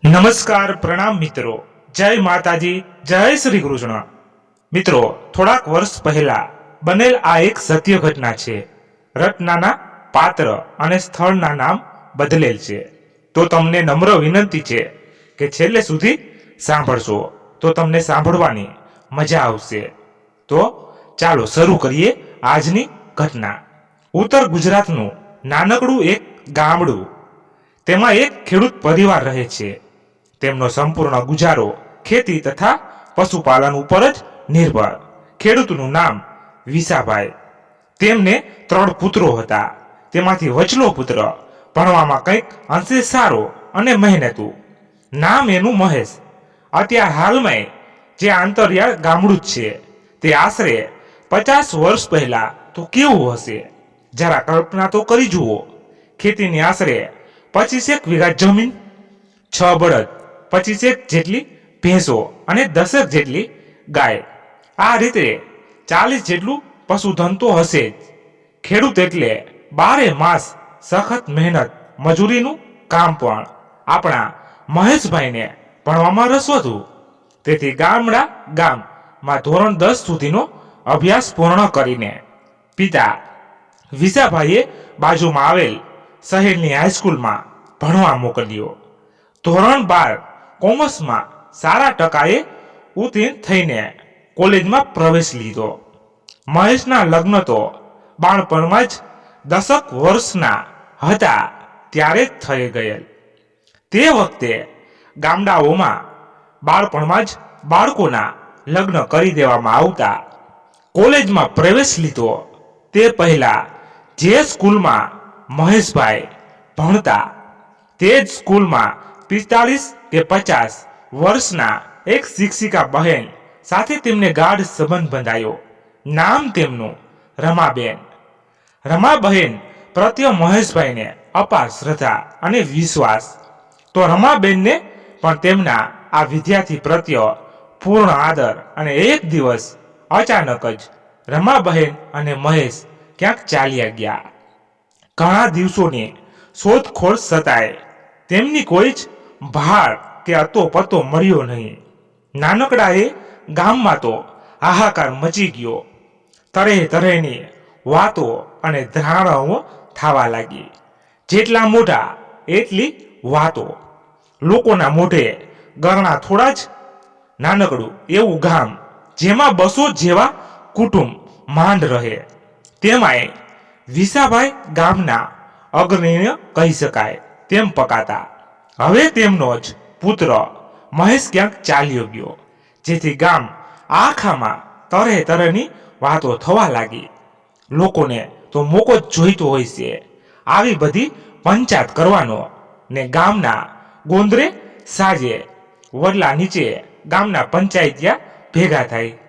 નમસ્કાર પ્રણામ મિત્રો, જય માતાજી, જય શ્રી કૃષ્ણ। મિત્રો, થોડાક વર્ષ પહેલા બનેલ આ એક સત્ય ઘટના છે। રચનાના પાત્ર અને સ્થળના નામ બદલેલ છે, તો તમને નમ્ર વિનંતી છે કે છેલ્લે સુધી સાંભળશો તો તમને સાંભળવાની મજા આવશે। તો ચાલો શરૂ કરીએ આજની ઘટના। ઉત્તર ગુજરાતનું નાનકડું એક ગામડું, તેમાં એક ખેડૂત પરિવાર રહે છે। તેમનો સંપૂર્ણ ગુજારો ખેતી તથા પશુપાલન ઉપર જ નિર્ભર। ખેડૂતનું નામ વિસાભાઈ। તેમને 3 પુત્રો હતા, તેમાંથી વચલો પુત્ર ભણવામાં કંઈક અંશે સારો અને મહેનતુ, નામ એનું મહેશ। અત્યાર હાલમાં જે આંતરિયાળ ગામડું જ છે, તે આશરે 50 વર્ષ પહેલા તો કેવું હશે, જરા કલ્પના તો કરી જુઓ। ખેતીની આશરે 25 વીઘા જમીન, 6 બળદ, 25 જેટલી ભેંસો અને 10 જેટલી ગાય, આ રીતે 40 જેટલું પશુધન તો હશે જ। ખેડૂત એટલે 12 માસ સખત મહેનત મજૂરીનું કામ। પણ આપણા મહેશભાઈને ભણવામાં રસ હતો, તેથી ગામમાં ધોરણ 10 સુધીનો અભ્યાસ પૂર્ણ કરીને પિતા વિસાભાઈએ બાજુમાં આવેલ શહેરની હાઈસ્કૂલમાં ભણવા મોકલ્યો। ધોરણ 12 કોમર્સમાં સારા ટકાએ ઉત્તીર્ણ થઈને કોલેજમાં પ્રવેશ લીધો। મહેશના લગ્ન તો બાળપણમાં જ 10 વર્ષના હતા ત્યારે જ થઈ ગયેલ। તે વખતે ગામડાઓમાં બાળપણમાં જ બાળકોના લગ્ન કરી દેવામાં આવતા। કોલેજમાં પ્રવેશ લીધો તે પહેલા જે સ્કૂલમાં મહેશભાઈ ભણતા, તે જ સ્કૂલમાં 45 કે 50 વર્ષના એક શિક્ષિકા બહેન સાથે તેમને ગાઢ સંબંધ બંધાયો। નામ તેમનું રમાબેન। રમાબહેન પ્રત્યે મહેશભાઈને અપાર શ્રદ્ધા અને વિશ્વાસ, તો રમાબેનને પણ તેમના આ વિદ્યાર્થી પ્રત્યે પૂર્ણ આદર। અને એક દિવસ અચાનક જ રમાબહેન અને મહેશ ક્યાંક ચાલ્યા ગયા। ઘણા દિવસોની શોધખોળ છતાંય તેમની કોઈ જ ભાળ કે અતો પતો મળ્યો નહીં। નાનકડા એ ગામમાં તો હાહાકાર મચી ગયો। તરેહ તરેહની વાતો અને ધારણાઓ થવા લાગી। જેટલા મોઢા એટલી વાતો। લોકોના મોઢે ગરણા થોડા જ। નાનકડું એવું ગામ, જેમાં 200 જેવા કુટુંબ માંડ રહે, તેમાંય વિસાભાઈ ગામના અગ્રણી કહી શકાય તેમ પકાતા। હવે તેમનો જ પુત્ર મહેશ ક્યાંક ચાલ્યો ગયો, જેથી ગામ આખામાં તરેહ તરેહની વાતો થવા લાગી। લોકોને તો મોકો જ જોઈતો હોય છે આવી બધી પંચાયત કરવાનો, ને ગામના ગોંદરે સાજે વડલા નીચે ગામના પંચાયતિયા ભેગા થાય।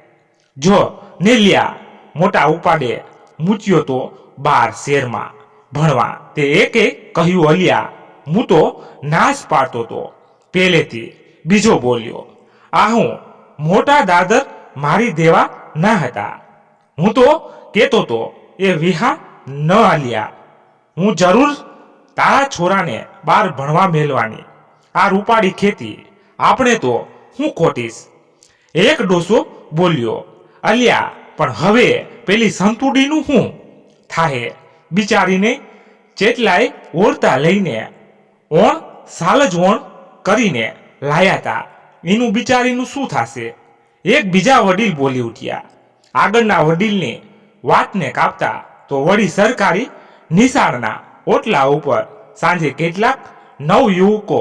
જો નેલિયા મોટા ઉપાડે મૂચ્યો તો 12 શહેરમાં ભણવા, તે એકે કહ્યું, અલિયા હું તો નાશ પાડતો તો પહેલેથી। બીજો બોલ્યો, આ હું મોટા દાદર મારી દેવા ના હતા, હું તો કેતો તો એ વિહા ન આલ્યા, હું જરૂર તારા છોરાને બહાર ભણવા મેલવાની। આ રૂપાળી ખેતી આપણે તો હું ખોટીશ। એક ડોસો બોલ્યો, અલ્યા પણ હવે પેલી સંતુડીનું શું થાહે? બિચારીને જેટલાય ઓળતા લઈને ઓણ સાલ જ ઓણ કરીને લાયા તા, એનું બિચારીનું શું થશે? એક બીજા વડીલ બોલી ઉઠ્યા। આગળના વડીલની વાતને કાપતા તો વળી સરકારી નિશાળના ઓટલા ઉપર સાંજે કેટલાક નવયુવકો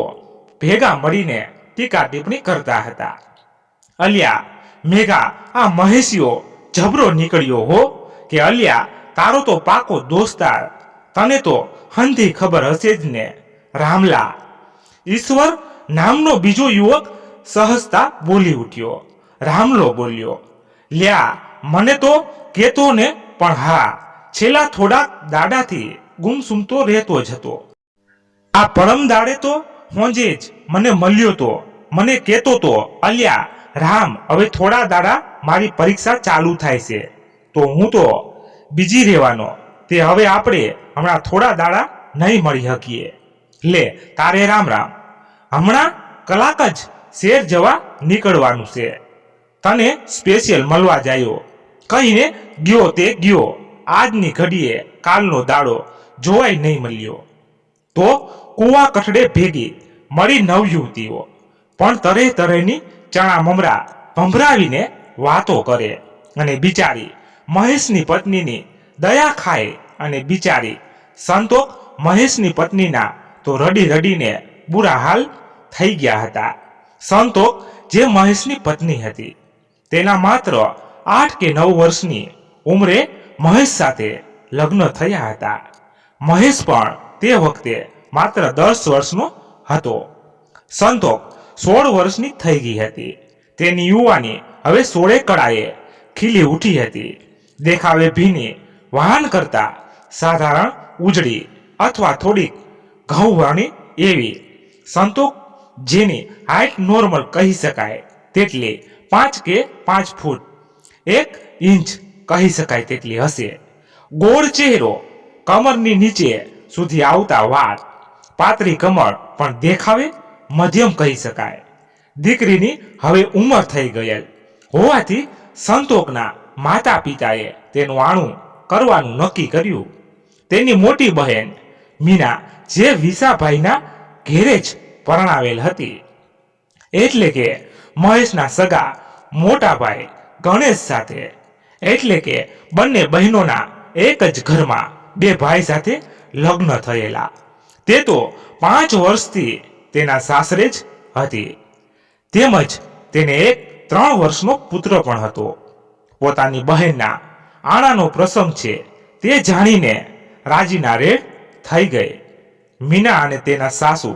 ભેગા મળીને ટીકા ટિપ્પણી કરતા હતા। અલ્યા મેઘા, આ મહેશિયો જબરો નીકળ્યો હો, કે અલ્યા તારો તો પાકો દોસ્તાર, તને તો હંધી ખબર હશે જ ને। રામલા, ઈશ્વર નામનો બીજો યુવક સહજતા બોલી ઉઠ્યો। રામલો બોલ્યો, લ્યા મને તો કેતો ને, પણ હા છેલ્લા થોડાક દાડાથી ગુમસુમ તો રહેતો જ હતો। આ પરમ દાડે તો હોંજે જ મને મળ્યો તો મને કેતો તો, અલ્યા રામ, હવે થોડા દાડા મારી પરીક્ષા ચાલુ થાય છે, તો હું તો બીજી રહેવાનો, તે હવે આપણે હમણાં થોડા દાડા નહીં મળી શકીએ। લે તારે રામ રામ, હમણાં કલાક જ શેર જવા નીકળવાનું છે, તને સ્પેશિયલ મળવા જાયો કહીને ગયો તે ગયો. આજની ઘડીએ કાલનો દાડો જોવાય નહીં મળ્યો. તો કુવા કઠડે ભેગી મળી નવયુવતીઓ, પણ તરે તરેની ચણા મમરા ભંભરાવીને વાતો કરે અને બિચારી મહેશની પત્નીની દયા ખાય. અને બિચારી સંતોક મહેશની પત્નીના તો રડી રડીને બુરા હાલ થઈ ગયા હતા. સંતોક જે મહેશની પત્ની હતી તેના માત્ર 8 કે 9 વર્ષની ઉંમરે મહેશ સાથે લગ્ન થયા હતા. મહેશ પણ તે વખતે માત્ર 10 વર્ષનો હતો. સંતોક 16 વર્ષની થઈ ગઈ હતી. તેની યુવાની હવે 16 કળાએ ખીલી ઉઠી હતી. દેખાવે ભીની વહાણ કરતા સાધારણ ઉજળી અથવા થોડીક ઘઉંવાણી એવી. સંતોક જેની હાઇટ નોર્મલ કહી શકાય તેટલી 5 કે 5 ફૂટ 1 ઇંચ કહી શકાય તેટલી હશે. ગોળ ચહેરો, કમરની નીચે સુધી આવતા વાળ, પાતળી કમર, પણ દેખાવે મધ્યમ કહી શકાય. દીકરીની હવે ઉંમર થઈ ગયેલ હોવાથી સંતોકના માતા પિતાએ તેનું આણું કરવાનું નક્કી કર્યું. તેની મોટી બહેન મીના જે વિસાભાઈના ઘેરે જ પરણાવેલ હતી, એટલે કે મહેશના સગા મોટા ભાઈ ગણેશ સાથે. એટલે કે બંને બહેનોના એક જ ઘરમાં 2 ભાઈ સાથે લગ્ન થયેલા. તે તો 5 વર્ષથી તેના સાસરે જ હતી. તેમજ તેને એક 3 વર્ષનો પુત્ર પણ હતો. પોતાની બહેનના આણાનો પ્રસંગ છે તે જાણીને રાજીના રેડ થઈ ગઈ. મીના અને તેના સાસુ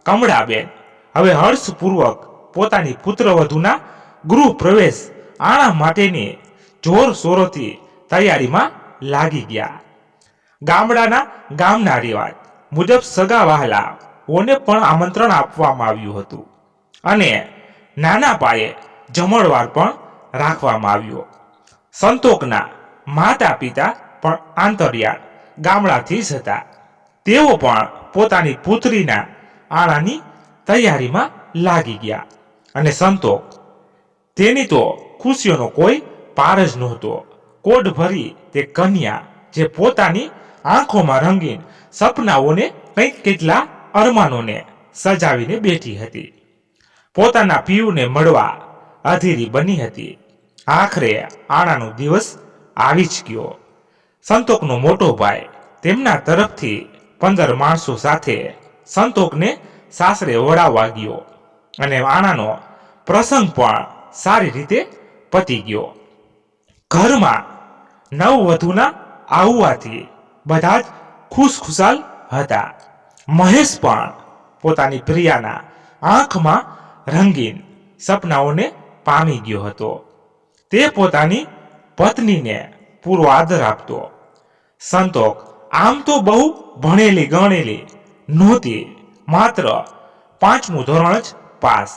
કમળાબેન હવે હર્ષપૂર્વક પોતાની પુત્રવધૂના ગૃહ પ્રવેશ આણા માટેની જોરશોરોથી તૈયારીમાં લાગી ગયા. ગામના રિવાજ મુજબ સગા વહાલાઓને પણ આમંત્રણ આપવામાં આવ્યું હતું અને નાના પાયે જમણવાર પણ રાખવામાં આવ્યો. સંતોકના માતા પિતા પણ આંતરિયાળ ગામડાથી જ હતા. તેઓ પણ પોતાની પુત્રીના આણાની તૈયારીમાં લાગી ગયા અને સંતોક તેની તો ખુશીઓનો કોઈ પાર જ નહોતો. કોડ ભરી તે કન્યા જે પોતાની આંખોમાં રંગીન સપનાઓને કંઈક કેટલા અરમાનોને સજાવીને બેઠી હતી. પોતાના પિયુને મળવા અધીરી બની હતી. આખરે આણાનો દિવસ આવી જ ગયો. સંતોકનો મોટો ભાઈ તેમના તરફથી 15 માણસો સાથે સંતોકને સાસરે વળાવવા ગયો અને આણાનો પ્રસંગ પણ સારી રીતે પતી ગયો. ઘરમાં નવવધૂના આવવાથી બધા જ ખુશખુશાલ હતા. મહેશ પણ પોતાની પ્રિયાના આંખમાં રંગીન સપનાઓને પામી ગયો હતો. તે પોતાની પત્નીને પૂરો આદર આપતો. સંતોક આમ તો બહુ ભણેલી ગણેલી નહોતી, માત્ર 5મું ધોરણ જ પાસ,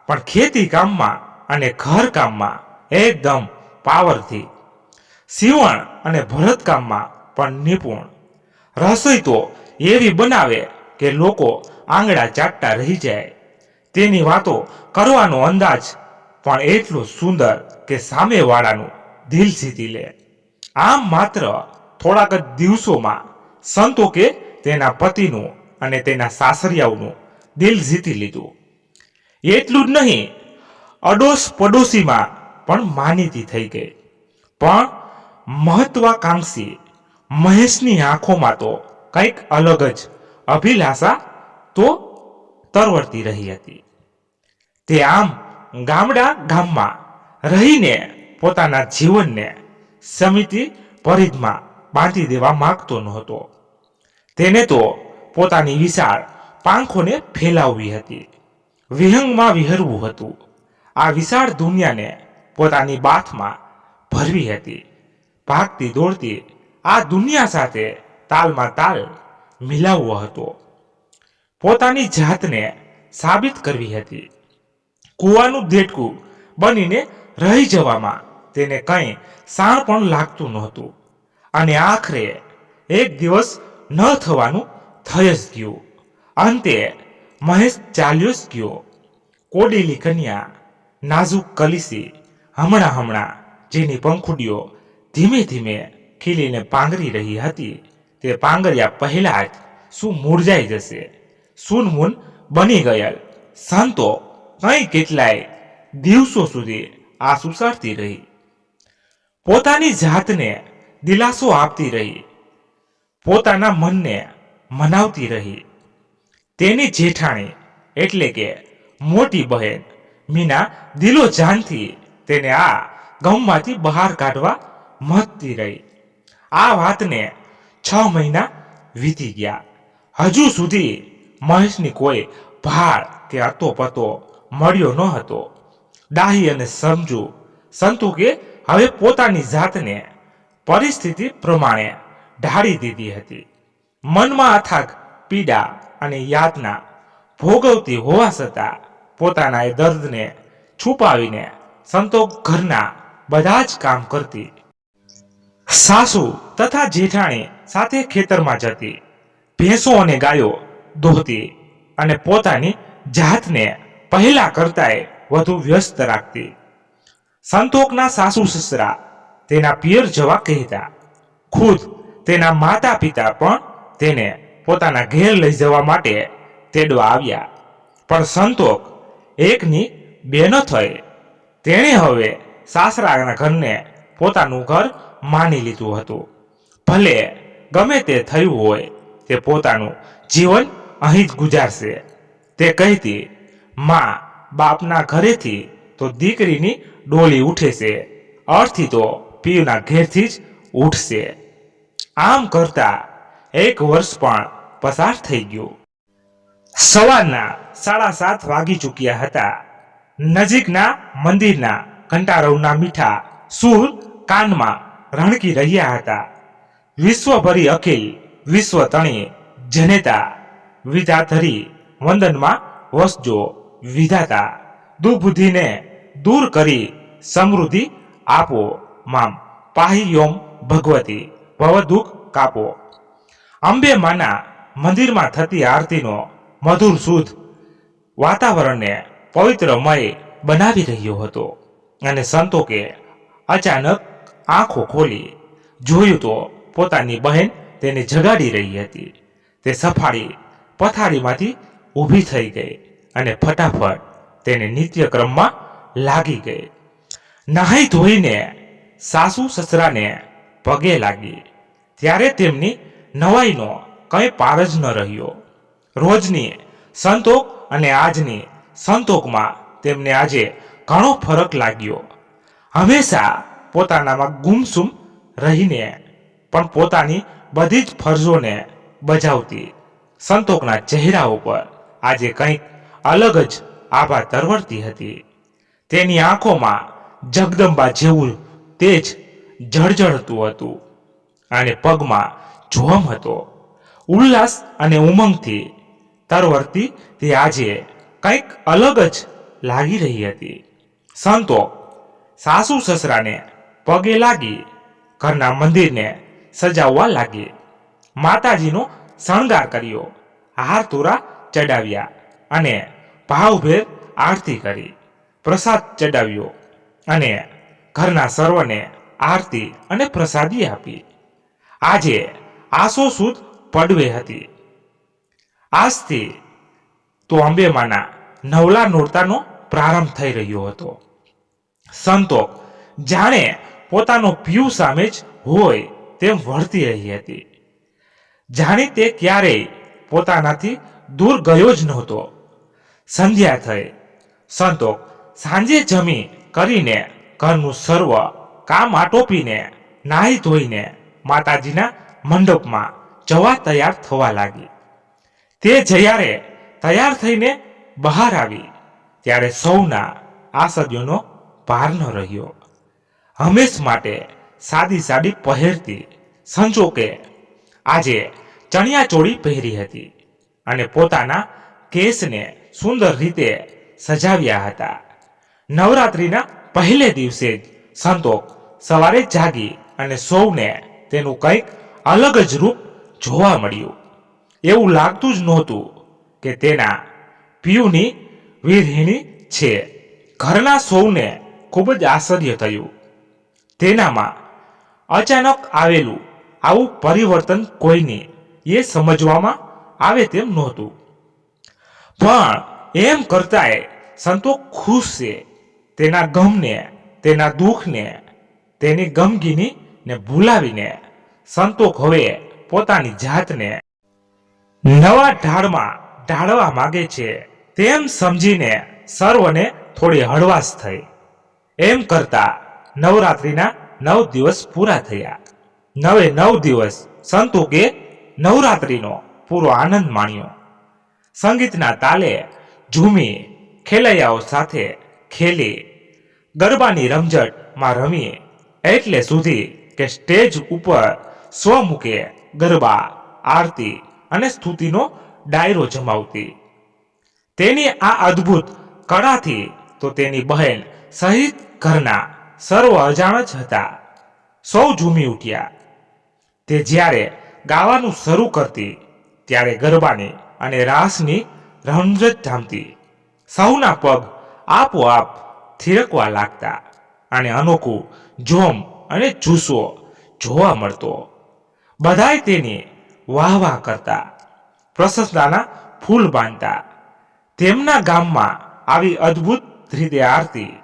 પણ ખેતી કામમાં અને ઘર કામમાં એકદમ પાવરથી. સીવણ અને ભરતકામમાં પણ નિપુણ. રસોઈ તો એવી બનાવે કે લોકો આંગળા ચાટતા રહી જાય. તેની વાતો કરવાનો અંદાજ પણ એટલો સુંદર કે સામેવાળાનું દિલ જીતી લે. આમ માત્ર થોડાક જ દિવસોમાં સંતોકે તેના પતિનું અને તેના સાસરિયાઓનું દિલ જીતી લીધું. એટલું જ નહીં, અડોશ પડોશીમાં પણ માનીતી થઈ ગઈ. પણ મહત્વાકાંક્ષી મહેશની આંખોમાં તો કંઈક અલગ જ અભિલાષા તો તરવરતી રહી હતી. તે આમ ગામમાં રહીને પોતાના જીવનને સમિતિ પરિધમાં બાંધી દેવા માંગતો નહોતો. તેને તો પોતાની વિશાળ પાંખોને ફેલાવવી હતી, વિહંગમાં વિહરવું હતું. આ વિશાળ દુનિયાને પોતાની બાથમાં ભરવી હતી. ભાગતી દોડતી આ દુનિયા સાથે તાલમાં તાલ મિલાવવો હતો. પોતાની જાતને સાબિત કરવી હતી. કૂવાનું દેડકું બનીને રહી જવામાં તેને કંઈ સાણ પણ લાગતું નહોતું. અને આખરે એક દિવસ ન થવાનું થઈ જ ગયું. અંતે મહેશ ચાલ્યો જ ગયો. કોડીલી કન્યા નાજુક કલીસી હમણાં જેની પંખુડીઓ ધીમે ધીમે ખીલીને પાંગરી રહી હતી, તે પાંગર્યા પહેલા જ શું મૂરઝાઈ જશે, સૂનમૂન બની ગયેલ સંતો કઈ કેટલાય દિવસો સુધી આંસુ સારતી રહી, પોતાની જાતને દિલાસો આપતી રહી, પોતાના મનને મનાવતી રહી. તેની જેઠાણી એટલે કે મોટી બહેન મીના દિલો જાનથી તેને આ ગમમાંથી બહાર કાઢવા મથતી રહી. આ વાતને 6 મહિના વીતી ગયા. હજુ સુધી મહેશની કોઈ ભાળ કે અતો પતો મળ્યો ન હતો. ડાહી અને સમજુ સંતુકે હવે પોતાની જાતને પરિસ્થિતિ પ્રમાણે ઢાળી દીધી હતી. મનમાં અથાગ પીડા અને યાતના ભોગવતી હોવા છતાં પોતાના એ દર્દને છુપાવીને સંતોષ ઘરના બધા જ કામ કરતી. સાસુ તથા જેઠાણી સાથે ખેતરમાં જતી, ભેંસો અને ગાયો દોહતી અને પોતાની જાતને પહેલા કરતાંય વધુ વ્યસ્ત રાખતી. સંતોષના સાસુ સસરા તેના પિયર જવા કહેતા. ખુદ તેના માતા પિતા પણ તેને પોતાના ઘેર લઈ જવા માટે તેડવા આવ્યા, પણ સંતોષ એકની બે ન થઈ. તેણે હવે સાસરાના ઘરને પોતાનું ઘર માની લીધું હતું. ભલે ગમે તે થયું હોય, તે પોતાનું જીવન અહીં જ ગુજારશે. તે કહેતી, માં બાપના ઘરેથી તો દીકરીની ડોલી ઉઠે છે, અર્થી તો પીરના ઘેરથી જ ઉઠશે. આમ કરતા 1 વર્ષ પણ પસાર થઈ ગયું. સવારના 7:30 વાગી ચૂક્યા હતા. નજીકના મંદિરના ઘંટારવના મીઠા સૂર કાનમાં રણકી રહ્યા હતા. વિશ્વભરી અખિલ વિશ્વ તણી જનેતા વિધાધરી વંદનમાં વસજો વિધાતા, દુબુદ્ધિને દૂર કરી સમૃદ્ધિ આપો, મામ પાહી યોમ ભગવતી ભવ દુઃખ કાપો. અંબે માના મંદિરમાં થતી આરતીનો મધુર શુદ્ધ વાતાવરણને પવિત્રમય બનાવી રહ્યો હતો. અને સંતોકે અચાનક આંખો ખોલી જોયું તો પોતાની બહેન તેને જગાડી રહી હતી. તે સફાળી પથારીમાંથી ઊભી થઈ ગઈ અને ફટાફટ તેને નિત્યક્રમમાં લાગી ગઈ. નહાઈ ધોઈને સાસુ સસરાને પગે લાગી ત્યારે તેમની નવાઈનો કંઈ પાર જ ન રહ્યો. રોજની સંતોષ અને આજની સંતોષમાં તેમને આજે ઘણો ફરક લાગ્યો. હંમેશા પોતાનામાં ગુમસુમ રહીને પણ પોતાની બધી જ ફરજોને બજાવતી સંતોષના ચહેરા ઉપર આજે કંઈક અલગ જ આભા તરવરતી હતી. તેની આંખોમાં જગદંબા જેવું તેજ જળજળતું હતું અને પગમાં જોમ હતો. ઉલ્લાસ અને ઉમંગથી તરવરતી તે આજે કંઈક અલગ જ લાગી રહી હતી. સંતોષ સાસુ સસરાને પગે લાગી ઘરના મંદિરને સજાવવા લાગી. માતાજીનો શણગાર કર્યો, હાર તોરા ચડાવ્યા અને ભાવભેર આરતી કરી, પ્રસાદ ચડાવ્યો અને ઘરના સર્વને આરતી અને પ્રસાદી આપી. આજે આસો સુદ પડવે હતી. આજથી તો અંબેમાના નવલા નોરતાનો પ્રારંભ થઈ રહ્યો હતો. સંતોષ જાણે પોતાનો પિયુ સામે જ હોય તેમ વર્તી રહી હતી. જાણે તે ક્યારેય પોતાનાથી દૂર ગયો જ નહોતો. સંધ્યા થઈ. સંતોષ સાંજે જમી કરીને ઘરનું સર્વ કામ આટોપીને નાહી ધોઈને માતાજીના મંડપમાં જવા તૈયાર થવા લાગી. તે જ્યારે તૈયાર થઈને બહાર આવી ત્યારે સૌના આશ્ચર્યનો પાર ન રહ્યો. હંમેશ માટે સાદી સાડી પહેરતી સંજોકે આજે ચણિયા ચોળી પહેરી હતી અને પોતાના કેસને સુંદર રીતે સજાવ્યા હતા. નવરાત્રિના પહેલે દિવસે જ સંતોષ સવારે જાગી અને સૌને તેનું કંઈક અલગ જ રૂપ જોવા મળ્યું. એવું લાગતું જ નહોતું કે તેના પિયુની વિરહીણી છે. ઘરના સૌને ખૂબ જ આશ્ચર્ય થયું. તેનામાં અચાનક આવેલું આવું પરિવર્તન કોઈને એ સમજવામાં આવે તેમ નહોતું. પણ એમ કરતાંય સંતોષ ખુશ છે. તેના ગમને, તેના દુઃખને, તેની ગમગીની ને ભૂલાવીને સંતોષ હવે પોતાની જાતને નવા ઢાળમાં ઢાળવા માંગે છે. તેમ સમજીને સર્વને થોડી હળવાશ થઈ. એમ કરતા નવરાત્રિના 9 દિવસ પૂરા થયા. 9 દિવસ સંતોષે નવરાત્રિનો પૂરો આનંદ માણ્યો. સંગીતના તાલે ઝૂમી, ખેલૈયાઓ સાથે ખેલી, ગરબાની રમઝટમાં રમી, એટલે સુધી કે સ્ટેજ ઉપર સ્વમુખે ગરબા, આરતી અને સ્તુતિનો ડાયરો જમાવતી. તેની આ અદ્ભુત કળાથી તો તેની બહેન સહિત ઘરના સર્વ અજાણ જ હતા. સૌ ઝૂમી ઉઠ્યા. તે જ્યારે ગાવાનું શરૂ કરતી ત્યારે ગરબાની અને રાસની રમઝટ જામતી. સૌના પગ આપોઆપ થિરકવા લાગતા અને અનોખું જોમ અને જુસ્સો જોવા મળતો. બધાય તેની વાહ કરતા, પ્રશંસાના ફૂલ બાંધતા. તેમના ગામમાં આવી અદ્ભુત રીતે આરતી,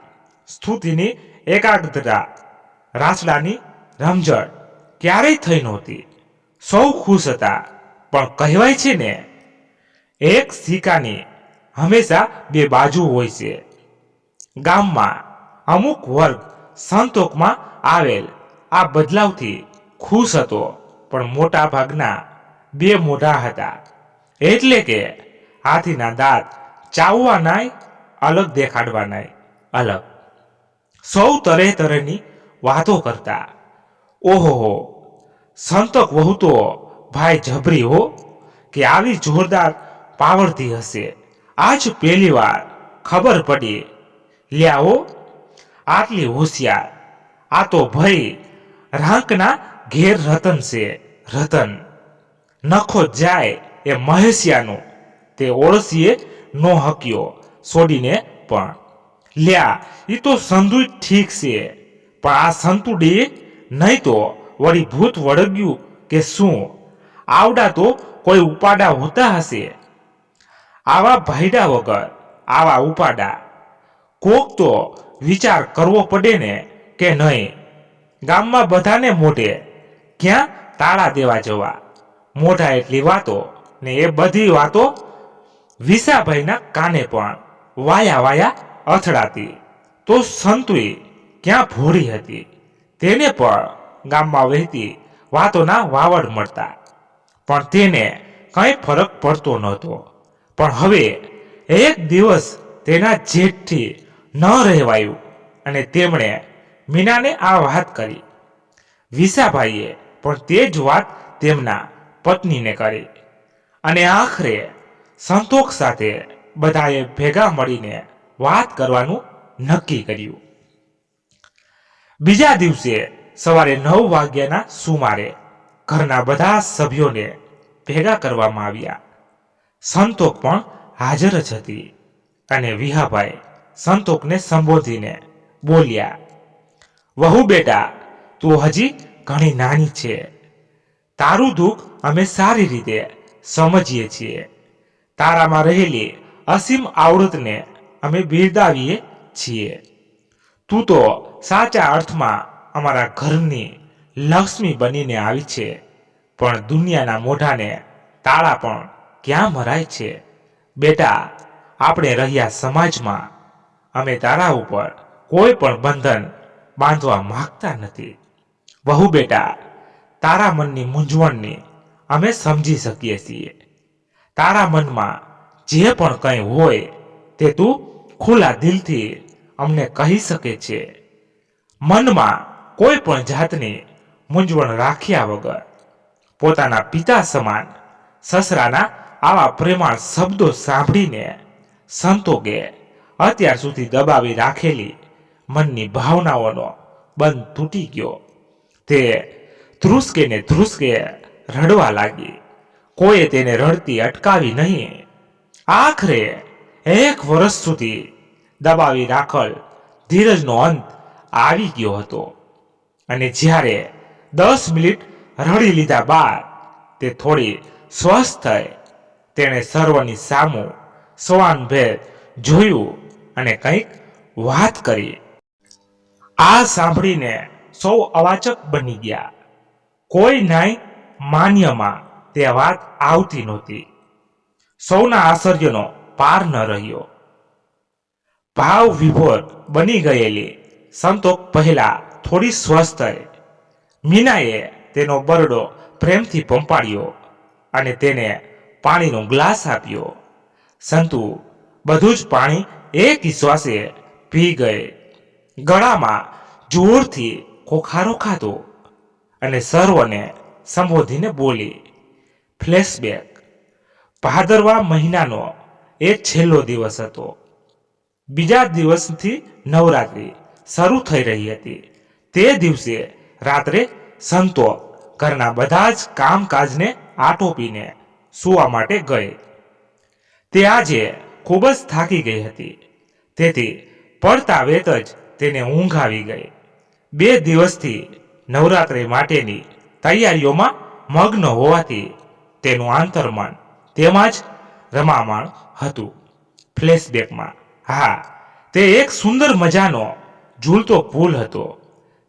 સ્તુતિની એકાગ્રતા, રાસડાની રમઝટ ક્યારેય થઈ નહોતી. સૌ ખુશ હતા. પણ કહેવાય છે ને, એક સિક્કાની હંમેશા 2 બાજુ હોય છે. ગામમાં અમુક વર્ગ સંતોષમાં આવેલ આ બદલાવથી ખુશ હતો, પણ મોટા ભાગના 2 મોઢા હતા. એટલે કે હાથીના દાંત ચાવવાનાય અલગ, દેખાડવાનાય અલગ. સૌ તરેની વાતો કરતા. ઓહો, સંતોષ વહુ તો ભાઈ જબરી હો, કે આવી જોરદાર પાવરથી હશે. આજ પહેલી વાર ખબર પડી. લ્યાઓ, આટલી હોશિયાર. આ તો ભાઈ રાંકના ઘેર રતન છે. રતન નખો જાય એ મહેશિયાનું, તે ઓળસીએ નો હક્યો છોડીને પણ. લ્યા, એ તો સંધુ ઠીક છે, પણ આ સંતુડી નહીં તો વળી ભૂત વળગ્યું કે શું? આવડા તો કોઈ ઉપાડા હોતા હશે. આવા ભાઈડા વગર આવા ઉપાડા. કોક તો વિચાર કરવો પડે ને, કે નહીં? ગામમાં બધાને મોઢે ક્યાં તાળા દેવા જવા? મોઢા એટલી વાતો, ને એ બધી વાતો વિસાભાઈના કાને પણ વાયા અથડાતી. તો સંતુઈ ક્યાં ભોળી હતી? તેને પણ ગામમાં વહેતી વાતોના વાવડ મળતા, પણ તેને કંઈ ફરક પડતો નહોતો. પણ હવે એક દિવસ તેના જેઠથી ન રહેવાયું અને તેમણે મીનાને આ વાત કરી. વિસાભાઈએ પણ તે જ વાત તેમના પત્નીને કરી અને આખરે સંતોષ સાથે બધાએ ભેગા મળીને વાત કરવાનું નક્કી કર્યું. બીજા દિવસે સવારે 9 વાગ્યાના સુમારે ઘરના બધા સભ્યોને ભેગા કરવામાં આવ્યા. સંતોષ પણ હાજર જ હતી અને વિહાભાઈ સંતોષને સંબોધીને બોલ્યા, વહુ બેટા, તું હજી ઘણી નાની છે. તારું દુઃખ અમે સારી રીતે સમજીએ છીએ. તારામાં રહેલી અસીમ આવડતને અમે બિરદાવીએ છીએ. તું તો સાચા અર્થમાં અમારા ઘરની લક્ષ્મી બનીને આવી છે. પણ દુનિયાના મોઢાને તાળા પણ ક્યાં મરાય છે? બેટા, આપણે રહ્યા સમાજમાં. અમે તારા ઉપર કોઈ પણ બંધન બાંધવા માંગતા નથી. વહુ બેટા, તારા મનની મૂંઝવણને અમે સમજી શકીએ છીએ. તારા મનમાં જે પણ કંઈ હોય તે તું ખુલ્લા દિલથી અમને કહી શકે છે. મનમાં કોઈ પણ જાતની મૂંઝવણ રાખ્યા વગર. પોતાના પિતા સમાન સસરાના આવા પ્રેમાળ શબ્દો સાંભળીને સંતોષે અત્યાર સુધી દબાવી રાખેલી મનની ભાવનાઓનો બંધ તૂટી ગયો. તે ધ્રુસકે રડવા લાગી. કોઈએ તેને રડતી અટકાવી નહીં. આખરે 1 વર્ષ સુધી દબાવી રાખેલ ધીરજનો અંત આવી ગયો હતો અને જ્યારે 10 મિનિટ રડી લીધા બાદ તે થોડી સ્વસ્થ થઈ તેણે સર્વની સામું સવાનભેર જોયું અને કંઈક વાત કરી. આ સાંભળીને સૌ અવાચક બની ગયા. કોઈ નાય માન્યમાં તે વાત આવતી નહોતી. સૌના આશ્ચર્યનો પાર ન રહ્યો. ભાવ વિભોર બની ગયેલી સંતોક પહેલા થોડી સ્વસ્થ થઈ. મીનાએ તેનો બરડો પ્રેમથી પંપાડ્યો અને તેને પાણીનો ગ્લાસ આપ્યો. સંતુ બધું જ પાણી એક શ્વાસે પી ગઈ. ગળામાં જોરથી ખોખારો ખાધો અને સર્વને સંબોધીને બોલી. ફ્લેશબેક. ભાદરવા મહિનાનો એ છેલ્લો દિવસ હતો. બીજા દિવસથી નવરાત્રિ શરૂ થઈ રહી હતી. તે દિવસે રાત્રે સંતો ઘરના બધા જ કામકાજને આટોપીને સૂવા માટે ગઈ. તે આજે ખૂબ જ થાકી ગઈ હતી. તેથી પડતા વેત જ તેને ઊંઘ આવી ગઈ. 2 દિવસથી નવરાત્રિ માટેની તૈયારીઓમાં મગ્ન હોવાથી તેનું આંતરમન તેમાં જ રમામણ હતું. ફ્લેશબેકમાં હા, તે એક સુંદર મજાનો ઝૂલતો પુલ હતો.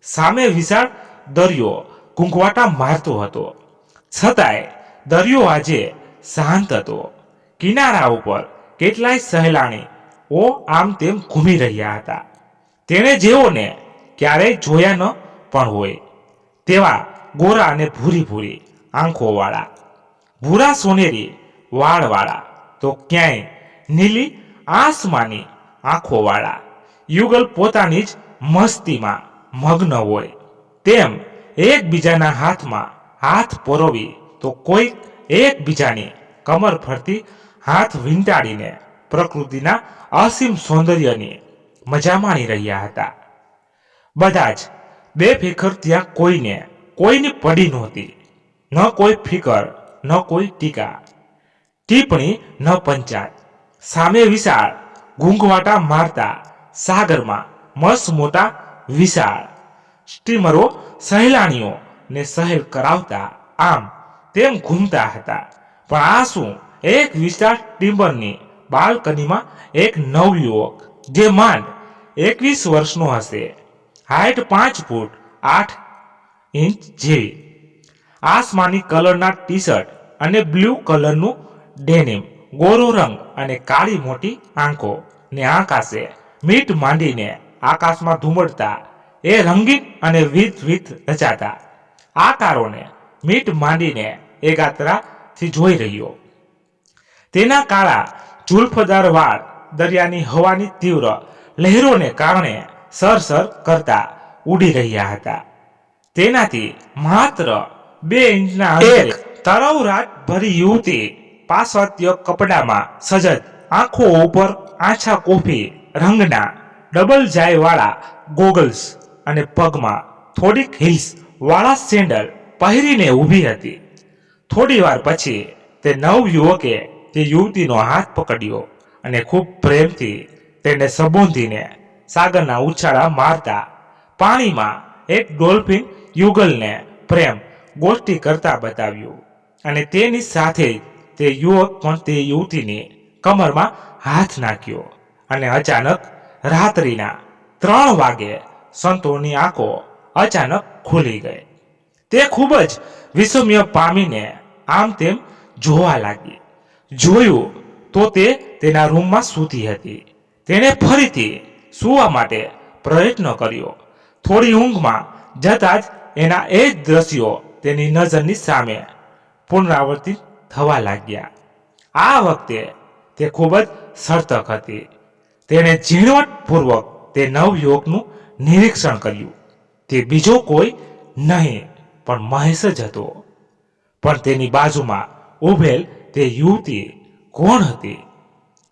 સામે વિશાળ દરિયો ઘૂંઘવાટા મારતો હતો. છતાંય દરિયો આજે શાંત હતો. કિનારા ઉપર કેટલાય સહેલાણીઓ આમ તેમ ઘૂમી રહ્યા હતા. તેણે જેઓને ક્યારેય જોયા ન પણ હોય તેવા ગોરા અને ભૂરી ભૂરી આંખોવાળા, ભૂરા સોનેરી વાળવાળા, તો ક્યાંય નીલી આસમાની આંખોવાળા યુગલ પોતાની જ મસ્તીમાં મગ્ન હોય તેમ એકબીજાના હાથમાં હાથ પરોવી તો કોઈક એકબીજાની કમર ફરતી હાથ વીંટાળીને પ્રકૃતિના અસીમ સૌંદર્યની મજા માણી રહ્યા હતા. બધા જ બેફિકર. ત્યાં કોઈની પડી નહોતી. ન કોઈ ફિકર, ન કોઈ ટીકા ટિપ્પણી, ન પંચાત. સામે વિશાળ ઘૂંઘવાટા મારતા સાગરમાં મસ્ત મોટા વિશાળ સ્ટીમરો સહેલાણીઓને સહેલ કરાવતા આમ તેમ ઘૂમતા હતા. પણ આ શું, એક વિશાળ ટીમ્બરની બાલ્કનીમાં એક નવયુવક જે માંડ 21 વર્ષનો હશે, હાઈટ 5 ફૂટ 8 ઇંચ જેવી, આસમાની કલરના ટી શર્ટ અને બ્લુ કલરનું ડેનિમ, ગોરો રંગ અને કાળી મોટી આંખો ને આકાશે મીટ માંડીને આકાશમાં ધુમડતા એ રંગીન અને વિધ રચાતા આકારોને મીટ માંડીને એકાત્રાથી જોઈ રહ્યો. તેના કાળા ઝુલ્ફદાર વાળ દરિયાની હવાની તીવ્ર લહેરોને કારણે સરસર કરતા ઉડી રહ્યા હતા. તેનાથી માત્ર 2 ઇંચના અંતરે તરવરાટ ભરી યુવતી પાશ્ચાત્ય કપડામાં સજજ, આંખો ઉપર આછા કોફી રંગના ડબલ જાય વાળા ગોગલ્સ અને પગમાં થોડીક હીલ્સ વાળા સેન્ડલ પહેરીને ઊભી હતી. થોડી વાર પછી તે નવયુવકે તે યુવતીનો હાથ પકડ્યો અને ખૂબ પ્રેમથી તેને સંબોધીને સાગરના ઉછાળા મારતા પાણીમાં એક ડોલ્ફિન યુગલને પ્રેમ ગોષ્ઠી કરતા બતાવ્યું. અને તેની સાથે તે યુવક પણ તે યુવતીની કમરમાં હાથ નાખ્યો. અને અચાનક રાત્રિના 3 વાગે સંતોની આંખો અચાનક ખુલી ગઈ. તે ખૂબ જ વિસ્મય પામીને આમ તેમ જોવા લાગી. જોયું તો તે તેના રૂમમાં સૂતી હતી. તેણે ફરીથી સૂવા માટે પ્રયત્ન કર્યો. થોડી ઊંઘમાં જતાં જ એના એ જ દ્રશ્યો તેની નજરની સામે પુનરાવર્તિત થવા લાગ્યા. આ વખતે તે ખૂબ જ સતર્ક હતી. તેણે ઝીણવટપૂર્વક તે નવયુવકનું નિરીક્ષણ કર્યું. તે બીજો કોઈ નહીં પણ મહેશ જ હતો. પણ તેની બાજુમાં ઊભેલ તે યુવતી કોણ હતી?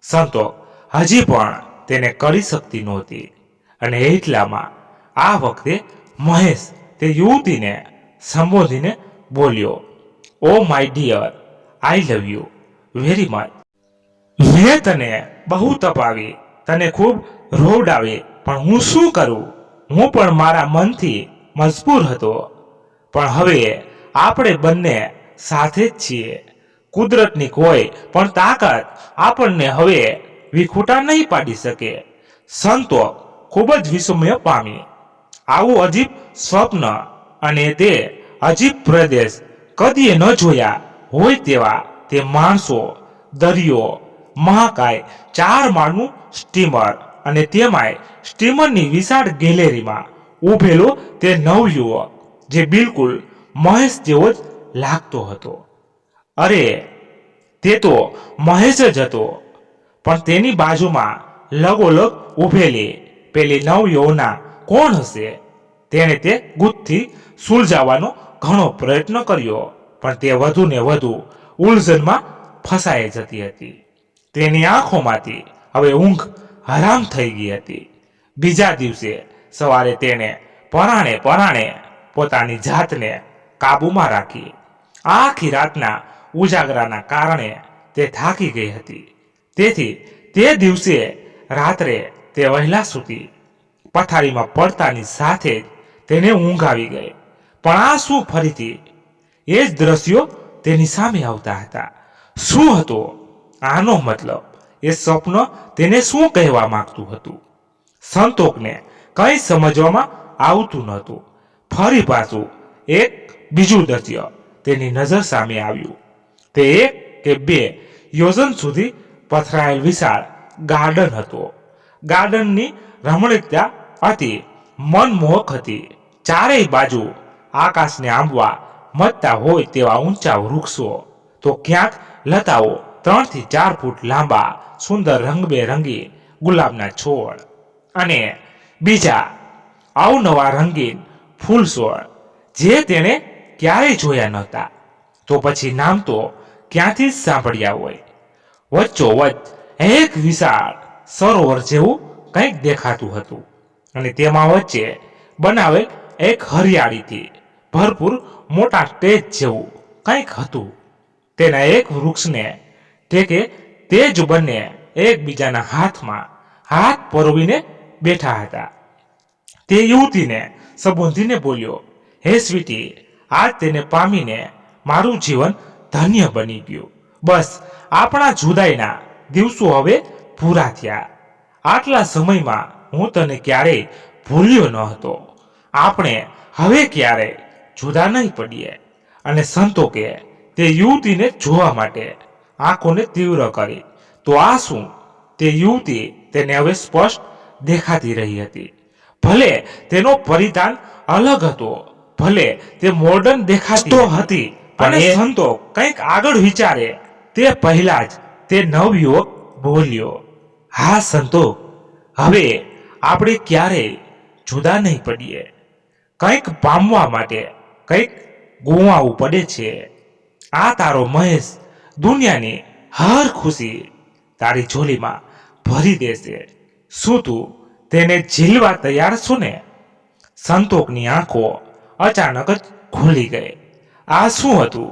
સંતો હજી પણ તેને કરી શકતી નહોતી. અને એટલામાં આ વખતે મહેશ તે યુવતીને સંબોધીને બોલ્યો, oh my dear, I love you very much. મેં તને બહુ તપાવી, તને ખૂબ રોવડાવે, પણ હું શું કરું? હું પણ મારા મનથી મજબૂર હતો. પણ હવે આપણે બંને સાથે જ છીએ. કુદરતની કોઈ પણ તાકાત આપણને હવે વિખૂટા નહીં પાડી શકે. સંતોક ખૂબ જ વિસ્મય પામી. આવું અજીબ સ્વપ્ન અને તે અજીબ પ્રદેશ કદીએ ન જોયા હોય તેવા તે માણસો, દરિયો, મહાકાય, 4 માળનું સ્ટીમર અને તેમાંય સ્ટીમરની વિશાળ ગેલેરીમાં ઊભેલો તે નવયુવક જે બિલકુલ મહેશ જેવો જ લાગતો હતો. અરે, તે તો મહેશ જ હતો, પણ તેની બાજુમાં લગોલગ ઊભેલી પેલી નવયૌવના કોણ હશે? તેણે તે ગુથથી સુલઝાવવાનો ઘણો પ્રયત્ન કર્યો, પણ તે વધુ ને વધુ ઉલઝનમાં ફસાઈ જતી હતી. તેની આંખોમાંથી હવે ઊંઘ હરામ થઈ ગઈ હતી. બીજા દિવસે સવારે તેણે પરાણે પોતાની જાતને કાબૂમાં રાખી. આખી રાતના ઉજાગરાના કારણે તે થાકી ગઈ હતી. તેથી તે દિવસે રાત્રે તે વહેલા સૂતી. પથારીમાં પડતાની સાથે જ તેને ઊંઘ આવી ગઈ. પણ આ શું ફરીથી એ જ દ્રશ્યો તેની સામે આવતા હતા. શું હતો આનો મતલબ? એ સ્વપ્ન તેને શું કહેવા માંગતું હતું? સંતોકને કંઈ સમજવામાં આવતું નહોતું. ફરી પાછું એક બીજું દ્રશ્ય તેની નજર સામે આવ્યું. તે 1 કે 2 યોજન સુધી પથરાયેલ વિશાળ ગાર્ડન હતો. ગાર્ડનની રમણીકતા અતિ મનમોહક હતી. ચારેય બાજુ આકાશને આંબવા મથતા હોય તેવા ઊંચા વૃક્ષો, તો ક્યાંક લતાઓ 3 થી 4 ફૂટ લાંબા સુંદર રંગબેરંગી ગુલાબના છોડ અને બીજા અવનવા રંગીન ફૂલ છોડ જે તેણે ક્યારેય જોયા નહોતા. તો પછી નામ તો ક્યાંથી જ સાંભળ્યા હોય. વચ્ચોવચ્ચ એક વિશાળ સરોવર જેવું કંઈક દેખાતું હતું અને તેમાં વચ્ચે બનાવેલ એક હરિયાળીથી ભરપૂર મોટા સ્ટેજ જેવું કંઈક હતું. તેના એક વૃક્ષને ટેકે તે જ બંને એકબીજાના હાથમાં હાથ પરોવીને બેઠા હતા. તે યુવતીને સંબોધીને બોલ્યો, હે સ્વીટી, આજ તેને પામીને મારું જીવન ધન્ય બની ગયું. બસ આપણા જુદાઈના દિવસો હવે પૂરા થયા. આટલા સમયમાં હું તને ક્યારેય ભૂલ્યો ન હતો. આપણે હવે ક્યારેય જુદા નહીં પડીએ. અને સંતોકે તે યુવતીને જોવા માટે આંખોને તીવ્ર કરી. તો આ શું? તે યુવતી તેને હવે સ્પષ્ટ દેખાતી રહી હતી. ભલે તેનો પરિધાન અલગ હતો, ભલે તે મોડર્ન દેખાતી હતી, પણ સંતોક કંઈક આગળ વિચારે તે પહેલા જ તે નવયુવક બોલ્યો, હા સંતોક, હવે આપણે ક્યારેય જુદા નહીં પડીએ. કંઈક પામવા માટે કંઈક ગુમાવવું પડે છે. આ તારો મહેશ દુનિયાની હર ખુશી તારી ઝોલીમાં ભરી દેશે. શું તું તેને ઝીલવા તૈયાર છો ને? સંતોકની આંખો અચાનક જ ખુલી ગઈ. આ શું હતું?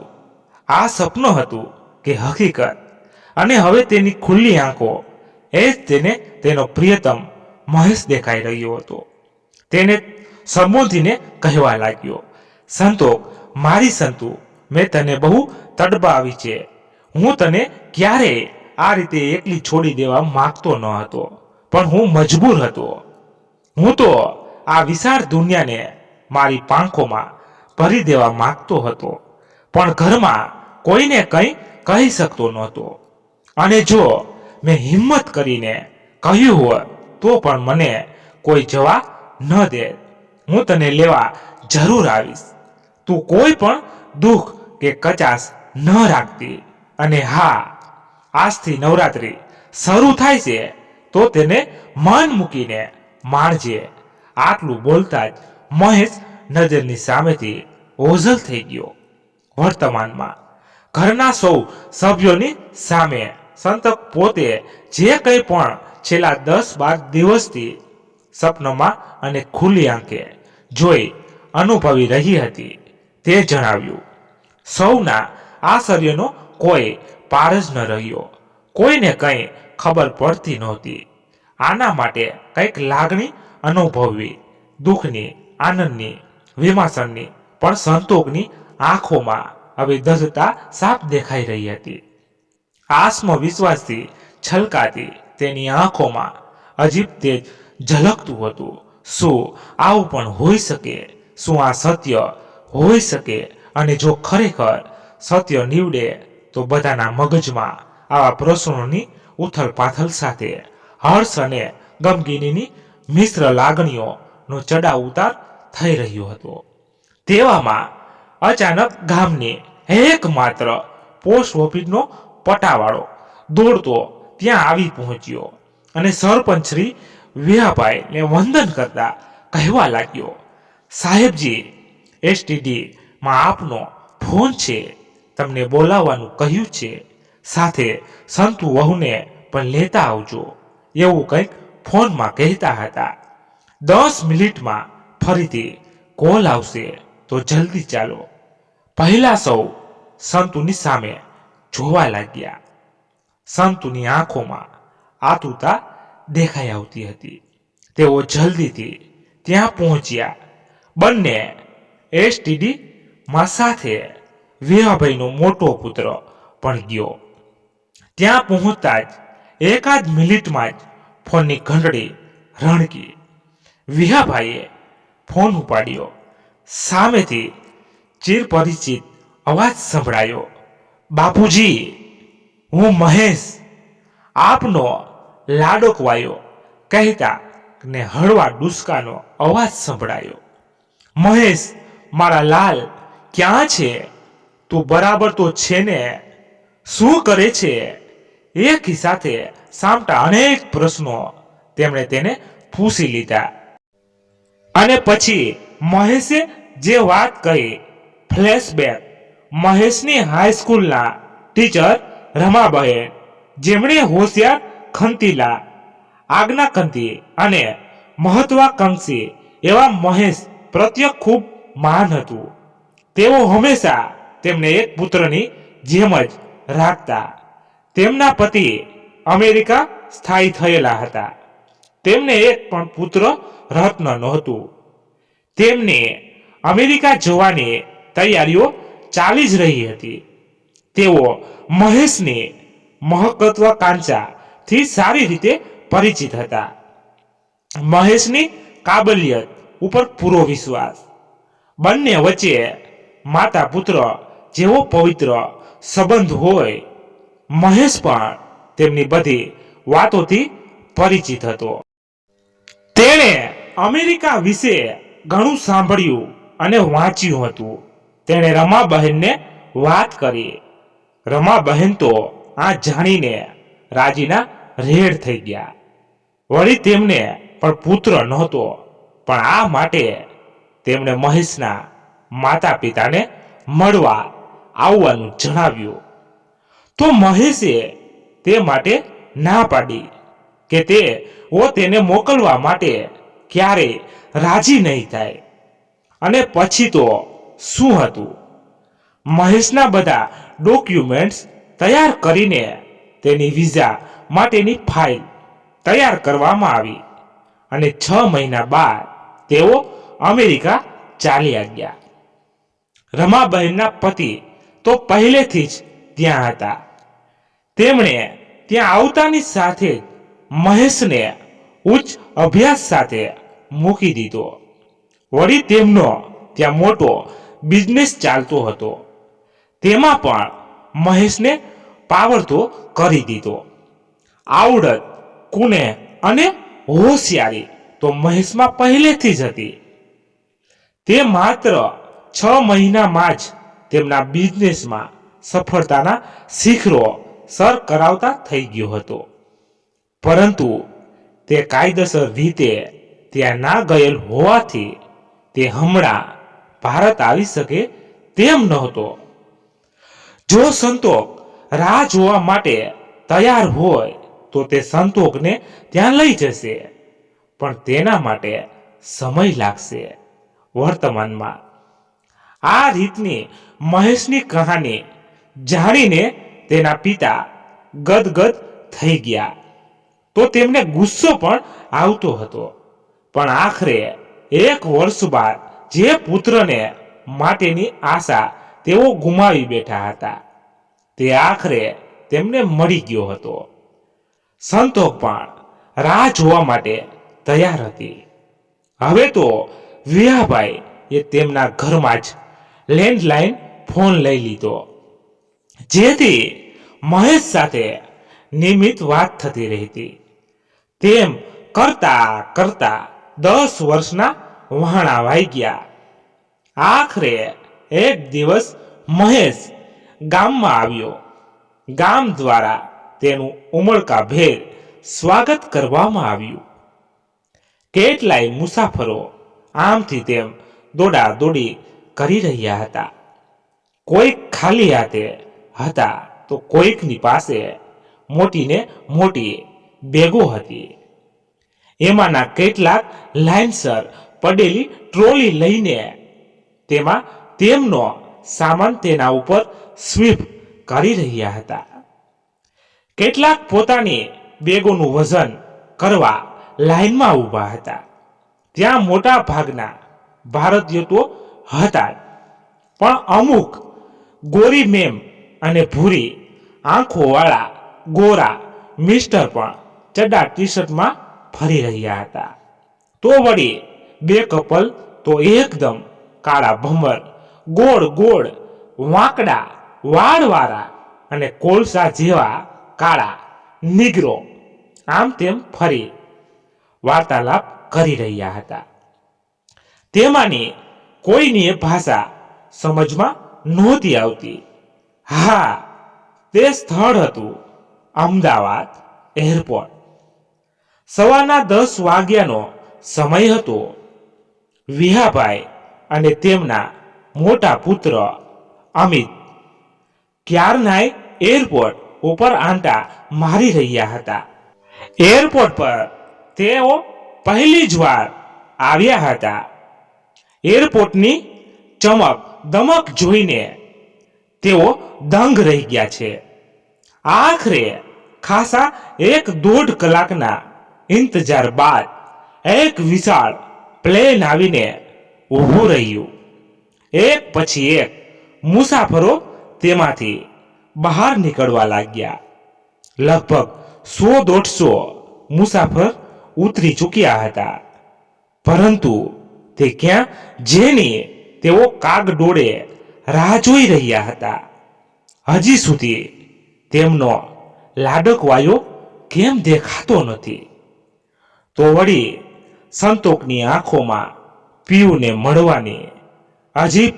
આ સપનું હતું કે હકીકત? અને હવે તેની ખુલ્લી આંખો એ જ તેને તેનો પ્રિયતમ મહેશ દેખાઈ રહ્યો હતો. તેને સંબોધીને કહેવા લાગ્યો, સંતોક, મારી સંતુ, મેં તને બહુ તડપાવી છે. હું તને ક્યારેય આ રીતે એકલી છોડી દેવા માંગતો ન હતો, પણ હું મજબૂર હતો. હું તો આ વિશાળ દુનિયાને મારી પાંખોમાં ભરી દેવા માંગતો હતો, પણ ઘરમાં કોઈને કંઈ કહી શકતો નહોતો. અને જો મેં હિંમત કરીને કહ્યું હોત તો પણ મને કોઈ જવા ન દે. હું તને લેવા જરૂર આવીશ. તું કોઈ પણ દુઃખ કે કચાશ ન રાખતી. અને હા, આજથી નવરાત્રિ શરૂ થાય છે, તો તેને મન મૂકીને માણજે. આટલું બોલતા જ મહેશ નજરની સામેથી ઓઝલ થઈ ગયો. વર્તમાનમાં ઘરના સૌ સભ્યોની સામે સંતક પોતે જે કંઈ પણ છેલ્લા 10-12 દિવસથી સપનામાં અને ખુલ્લી આંખે જોઈ અનુભવી રહી હતી તે જણાવ્યું. સૌના આશ્ચર્યનો કોઈ પાર જ ન રહ્યો. કોઈને કંઈ ખબર પડતી નહોતી. આના માટે કંઈક લાગણી અનુભવવી, દુઃખની, આનંદની, વિમાસણની, પણ સંતોકની આંખોમાં હવે દધતા સાફ દેખાઈ રહી હતી. આત્મવિશ્વાસથી છલકાતી તેની આંખોમાં અજીબ તેજ ઝલકતું હતું. શું આવું પણ હોઈ શકે? શું આ સત્ય હોઈ શકે? અને જો ખરેખર સત્ય નીવડે તો બધાના મગજમાં આવા પ્રશ્નોની ઉથલપાથલ સાથે હર્ષ અને ગમગીનીની મિશ્ર લાગણીઓનો ચડાવ ઉતાર થઈ રહ્યો હતો. તેવામાં અચાનક ગામની એકમાત્ર પોસ્ટ ઓફિસનો પટાવાળો દોડતો ત્યાં આવી પહોંચ્યો અને સરપંચ શ્રી વિહાભાઈને વંદન કરતા કહેવા લાગ્યો, સાહેબજી, STD માં આપનો ફોન છે, તમને બોલાવવાનું કહ્યું છે, સાથે સંતુ વહુને પણ લેતા આવજો, એવું કંઈક ફોનમાં કહેતા હતા. 10 મિનિટમાં ફરીથી કોલ આવશે તો જલ્દી ચાલો. પહેલા સૌ સંતુની સામે જોવા લાગ્યા. સંતુની આંખોમાં આતુરતા દેખાઈ આવતી હતી. તેઓ જલ્દીથી ત્યાં પહોંચ્યા. બંને STD માં સાથે વિહાભાઈનો મોટો પુત્ર પણ ગયો. ત્યાં પહોંચતા જ એકાદ મિનિટમાં જ ફોનની ઘંટડી રણકી. વિહાભાઈએ ફોન ઉપાડ્યો. સામેથી ચિરપરિચિત અવાજ સંભળાયો, બાપુજી, હું મહેશ, આપનો લાડોકવાયો કહેતા ને હળવા ડુસકાનો અવાજ સંભળાયો. મહેશ, મારા લાલ, ક્યાં છે તું? બરાબર તો છે ને? શું કરે છે? એકી સાથે સામટા અનેક પ્રશ્નો તેમણે તેને પૂછી લીધા. અને પછી મહેશે જે વાત કહી, ફ્લેશબેક. મહેશની હાઈસ્કૂલના ટીચર રમાબહેન, જેમણે હોશિયાર, ખંતીલા, આજ્ઞાકંતી અને મહત્વાકાંક્ષી એવા મહેશ પ્રત્યે ખૂબ માન હતું. તેઓ હંમેશા તેમને એક પુત્રની જેમ જ રાખતા. તેમના પતિ અમેરિકા સ્થાયી થયેલા હતા. તેમને એક પણ પુત્ર રત્ન નહોતું. તેમની અમેરિકા જવાની તૈયારીઓ ચાલી જ રહી હતી. તેઓ મહેશની મહત્વાકાંક્ષાથી સારી રીતે પરિચિત હતા. મહેશની કાબલિયત ઉપર પૂરો વિશ્વાસ. બંને વચ્ચે માતા પુત્ર જેવો પવિત્ર સંબંધ હોય. મહેશ પણ તેમની બધી વાતોથી પરિચિત હતો. તેણે અમેરિકા વિશે ઘણું સાંભળ્યું અને વાંચ્યું હતું. તેણે રમાબહેનને વાત કરી. રમાબહેન તો આ જાણીને રાજીના રેડ થઈ ગયા. વળી તેમને પણ પુત્ર નહોતો, પણ આ માટે તેમણે મહેશના માતા પિતાને મળવા આવવાનું જણાવ્યું. તો મહેશે તે માટે ના પાડી કે તેઓ તેને મોકલવા માટે ક્યારેય રાજી નહીં થાય. અને પછી તો શું હતું? મહેશના બધા ડોક્યુમેન્ટ્સ તૈયાર કરીને તેની વિઝા માટેની ફાઇલ તૈયાર કરવામાં આવી અને 6 મહિના બાદ તેઓ અમેરિકા ચાલ્યા ગયા. રમાબહેનના પતિ તો પહેલેથી જ ત્યાં હતા. તેમણે ત્યાં આવતાની સાથે જ મહેશને ઉચ્ચ અભ્યાસ સાથે મૂકી દીધો. વળી તેમનો ત્યાં મોટો બિઝનેસ ચાલતો હતો. તેમાં પણ મહેશને પાવરતો કરી દીધો. આવડત, કુને અને હોશિયારી તો મહેશમાં પહેલેથી જ હતી. તે માત્ર 6 મહિનામાં જ તેમના બિઝનેસમાં સફળતાના શિખરો સર કરાવતા થઈ ગયો હતો. પરંતુ તે કાયદેસર રીતે ત્યાં ના ગયેલ હોવાથી તે હમણાં ભારત આવી શકે તેમ નહોતો. જો સંતોક રાહ જોવા માટે તૈયાર હોય તો તે સંતોકને ત્યાં લઈ જશે, પણ તેના માટે સમય લાગશે. વર્તમાનમાં આ રીતની મહેશની કહાની જાણીને તેના પિતા ગદગદ થઈ ગયા. તો તેમને ગુસ્સો પણ આવતો હતો. પણ આખરે 1 વર્ષ બાદ જે પુત્રને માટેની આશા તેઓ ગુમાવી બેઠા હતા તે આખરે તેમને મળી ગયો હતો. સંતોક પણ રાહ જોવા માટે તૈયાર હતી. હવે તો વિયાભાઈ એ તેમના ઘરમાં જ લેન્ડલાઇન ફોન લઈ લીધો, જેથી મહેશ સાથે નિયમિત વાત થતી રહેતી. તેમ કરતા કરતા 10 વર્ષના વહાણા વાઈ ગયા. આખરે એક દિવસ મહેશ ગામમાં આવ્યો. ગામ દ્વારા તેનું ઉમળકાભેર સ્વાગત કરવામાં આવ્યું. કેટલાય મુસાફરો આમથી તેમ દોડાદોડી કરી રહ્યા હતા. કોઈક ખાલી હાથે હતા તો કોઈકની પાસે મોટી ને મોટી બેગો હતી. એમાંના કેટલાક લાઇનસર પડેલી ટ્રોલી લઈને તેમાં તેમનો સામાન તેના ઉપર સ્વીપ કરી રહ્યા હતા. કેટલાક પોતાની બેગોનું વજન કરવા લાઇનમાં ઊભા હતા. ત્યાં મોટા ભાગના ભારતીયો તો હતા જ, પણ અમુક ગોરી મેમ અને ભૂરી આંખોવાળા ગોરા મિસ્ટર પણ ચડ્ડા ટી શર્ટમાં ફરી રહ્યા હતા. તો વળી 2 કપલ તો એકદમ કાળા ભમર, ગોળ ગોળ વાંકડા વાળવાળા અને કોલસા જેવા કાળા નીગ્રો આમ તેમ ફરી વાર્તાલાપ કરી રહ્યા હતા. તેમાંની કોઈની ભાષા સમજમાં નહોતી આવતી. હા, તે સ્થળ હતું અમદાવાદ એરપોર્ટ. સવારના 10 વાગ્યાનો સમય હતો. વિહાભાઈ અને તેમના મોટા પુત્ર અમિત ક્યારનાય એરપોર્ટ ઉપર આંટા મારી રહ્યા હતા. એરપોર્ટ પર તેઓ પહેલી જ વાર આવ્યા હતા. એરપોર્ટની ચમક દમક જોઈને તેઓ દંગ રહી ગયા છે. આખરે ખાસા 1.5 કલાકના ઇંતજાર બાદ એક વિશાળ પ્લેન આવીને ઊભું રહ્યું. એક પછી એક મુસાફરો તેમાંથી બહાર નીકળવા લાગ્યા. લગભગ 100-150 મુસાફર ઉતરી ચૂક્યા હતા. પરંતુ તે ક્યાં જેની તેઓ કાગડોળે રાહ જોઈ રહ્યા હતા. હજી સુધી તેમનો લાડકવાયો કેમ દેખાતો નથી? તો વળી સંતોકની આંખોમાં પિયુને મળવાની અજીબ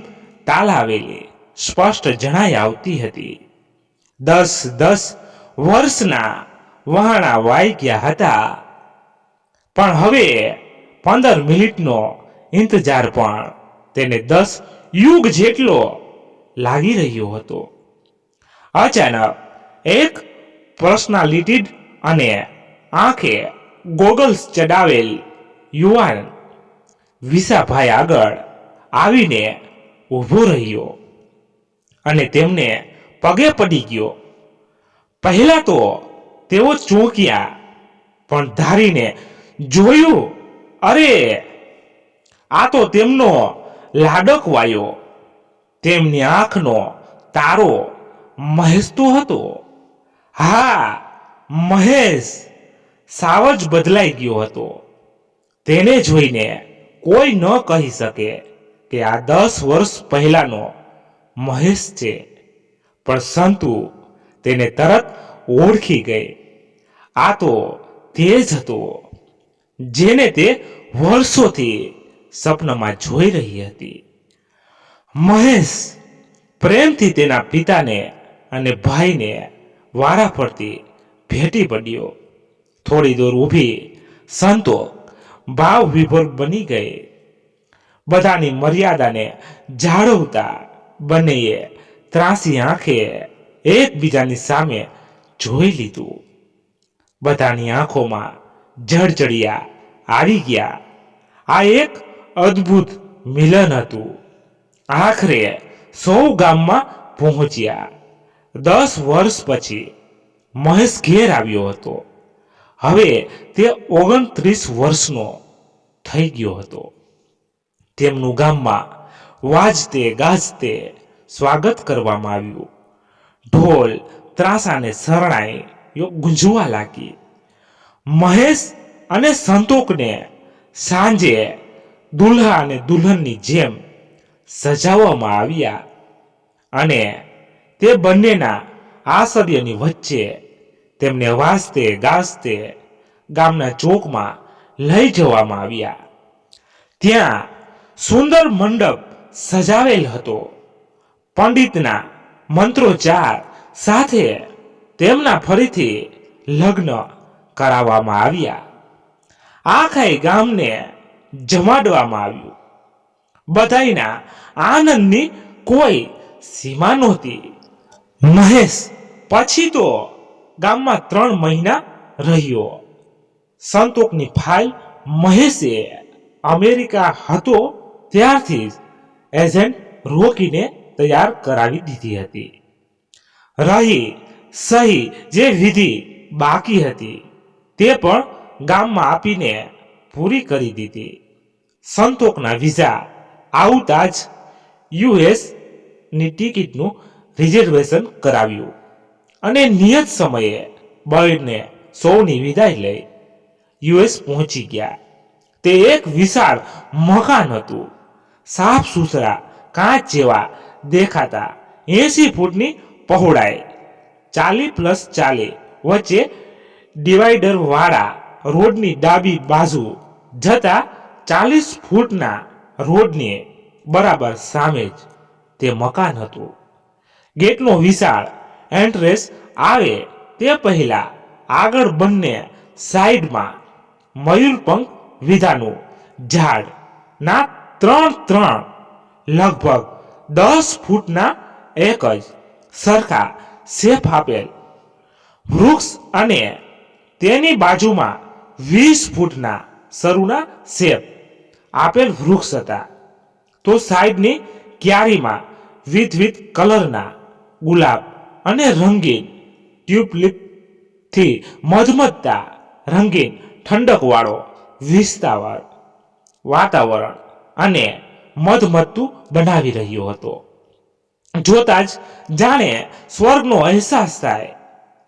તાલાવેલી સ્પષ્ટ જણાઈ આવતી હતી. 10 વર્ષના વહાણા વાઈ ગયા હતા, પણ હવે 15 મિનિટનો ઇંતજાર પણ તેને 10 યુગ જેટલો લાગી રહ્યો હતો. અચાનક એક પર્સનાલિટી અને આંખે ગોગલ્સ ચડાવેલ યુવાન વિસાભાઈ આગળ આવીને ઊભો રહ્યો અને તેમને પગે પડી ગયો. પહેલા તો તેઓ ચોંક્યા, પણ ધારીને જોયું, અરે આ તો તેમનો લાડકવાયો. તેમની આંખનો તારો મહેશ તો હતો. હા, મહેશ સાવ જ બદલાઈ ગયો હતો. તેને જોઈને કોઈ ન કહી શકે કે આ 10 વર્ષ પહેલાનો મહેશ છે, પણ સંતુ તેને તરત ઓળખી ગઈ. આ તો તે જ હતો જેને તે વર્ષોથી સપનામાં જોઈ રહી હતી. મહેશ પ્રેમથી તેના પિતાને અને ભાઈને વારા ફરતી ભેટી પડ્યો. થોડી દૂર ઊભી સંતોક ભાવ વિભોર બની ગઈ. બધાની મર્યાદાને જાળવતા બંનેએ ત્રાસી આંખે એકબીજાની સામે જોઈ લીધું. બધાની આંખોમાં જળજળિયા આવી ગયા. આ એક અદ્ભુત મિલન હતું. આખરે સૌ ગામમાં પહોંચ્યા. 10 વર્ષ પછી મહેશ ઘેર આવ્યો હતો. હવે તે 29 વર્ષનો થઈ ગયો હતો. તેમનું ગામમાં વાજતે ગાજતે સ્વાગત કરવામાં આવ્યું. ઢોલ ત્રાસાને શરણાઈ ગુંજવા લાગી. મહેશ અને સંતોકને સાંજે દુલ્હા અને દુલ્હનની જેમ સજાવવામાં આવ્યા અને તે બંનેના આશ્ચર્યની વચ્ચે તેમને વાજતે ગાજતે ગામના ચોકમાં લઈ જવામાં આવ્યા. ત્યાં સુંદર મંડપ સજાવેલ હતો. પંડિતના મંત્રોચ્ચાર સાથે તેમના ફરીથી લગ્ન કરાવવામાં આવ્યા. આખા ગામને જમાડવામાં આવ્યું. બધાયના આનંદની કોઈ સીમા નહોતી. મહેશ પછી તો ગામમાં 3 મહિના રહ્યો. સંતોકની ફાઇલ મહેશે અમેરિકા હતો ત્યારથી જ એજન્ટ રોકીને તૈયાર કરાવી દીધી હતી. રહી સહી જે વિધિ બાકી હતી તે પણ ગામમાં આપીને પૂરી કરી દીધી. સંતોકના વિઝા આવતા જ યુએસ ની ટિકિટનું રિઝર્વેશન કરાવ્યું અને નિયત સમયે બળને સૌની વિદાય લઈ યુએસ પહોંચી ગયા. તે એક વિશાળ મકાન હતું. સાફ સુથરા કાચ જેવા દેખાતા. 80 ફૂટની પહોળાઈ, 40+40 વચ્ચે ડિવાઈડર વાળા રોડની ડાબી બાજુ જતા 40 ફૂટના રોડની બરાબર સામે જ તે મકાન હતું. ગેટનો વિશાળ એન્ટ્રેસ આવે તે પહેલા આગળ બંને સાઈડમાં મયુરપંખ વિધાનું ઝાડ ના 3 લગભગ 10 ફૂટના એક જ સરખા શેપ આપેલ વૃક્ષ અને તેની બાજુમાં 20 ફૂટના શરૂના શેપ આપેલ વૃક્ષ હતા. તો સાઈડની ક્યારીમાં વિવિધ કલરના ગુલાબ અને રંગીન ટ્યુલિપથી મધમધતા રંગીન ઠંડકવાળો વાતાવરણ અને મધમધતું બનાવી રહ્યો હતો. જોતા જ જાણે સ્વર્ગનો અહેસાસ થાય.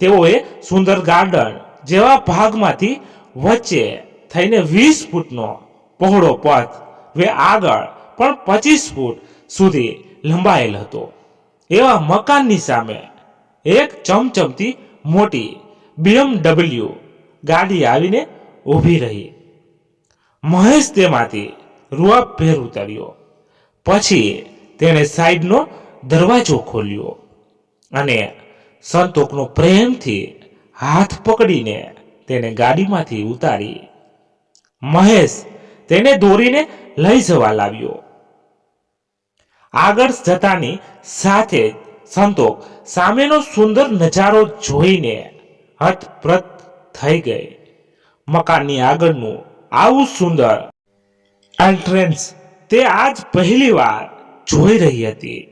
તેઓએ સુંદર ગાર્ડન જેવા ભાગમાંથી વચ્ચે થઈને 20 ફૂટનો પહોળો પથ વે આગળ પણ 25 ફૂટ સુધી લંબાયેલ હતો. એવા મકાનની સામે એક ચમચમતી મોટી BMW ગાડી આવીને ઊભી રહી. મહેશ તેમાંથી રૂઆબભેર ઉતર્યો. પછી તેણે સાઈડનો દરવાજો ખોલ્યો અને સંતોકનો પ્રેમથી હાથ પકડીને તેને ગાડીમાંથી ઉતારી. મહેશ તેને દોરીને લઈ જવા લાવ્યો. આગળ જતાની સાથે જ સંતોક સામેનો સુંદર નજારો જોઈને હતપ્રત થઈ ગઈ. મકાનની આગળનું આવું સુંદર એન્ટ્રન્સ તે આજ પહેલી વાર જોઈ રહી હતી.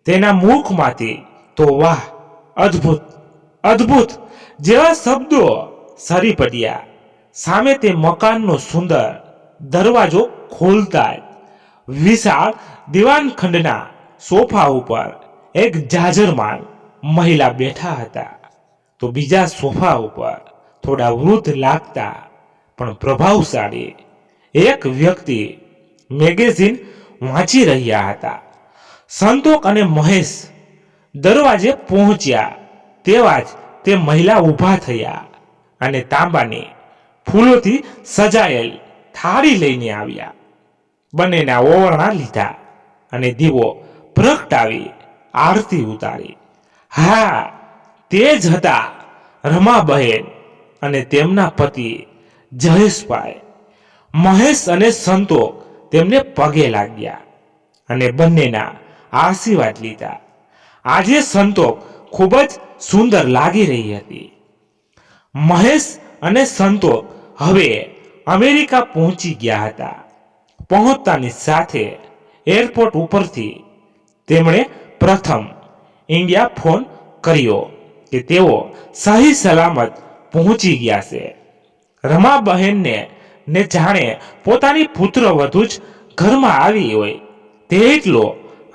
તેના મુખમાંથી તો વાહ, અદ્ભુત, અદ્ભુત જેવા શબ્દો સરી પડ્યા. સામે તે મકાનનો સુંદર દરવાજો ખોલતા જ વિશાળ દીવાનખંડના સોફા ઉપર એક જાજરમાન મહિલા બેઠા હતા. તો બીજા સોફા ઉપર થોડા વૃદ્ધ લાગતા પણ પ્રભાવશાળી એક વ્યક્તિ મેગેઝિન વાંચી રહ્યા હતા. સંતોક અને મહેશ દરવાજે પહોંચ્યા તેવા જ તે મહિલા ઊભા થયા અને તાંબાની ફૂલોથી સજાયેલ થાળી લઈને આવ્યા. બંનેના ઓવરણા લીધા અને દીવો પ્રગટાવી આરતી ઉતારી. હા, તે જ હતા રમાબહેન અને તેમના પતિ જયેશભાઈ. મહેશ અને સંતોક તેમને પગે લાગ્યા અને બંનેના આશીર્વાદ લીધા. આજે સંતોક ખૂબ જ સુંદર લાગી રહી હતી. મહેશ અને સંતોક હવે અમેરિકા પહોંચી ગયા હતા. પહોંચતાની સાથે એરપોર્ટ ઉપરથી તેમણે પ્રથમ ઇન્ડિયા ફોન કર્યો કે તેઓ સહી સલામત પહોંચી ગયા છે. રમાબહેનને ને જાણે પોતાની પુત્ર વધુ જ ઘરમાં આવી હોય તેટલો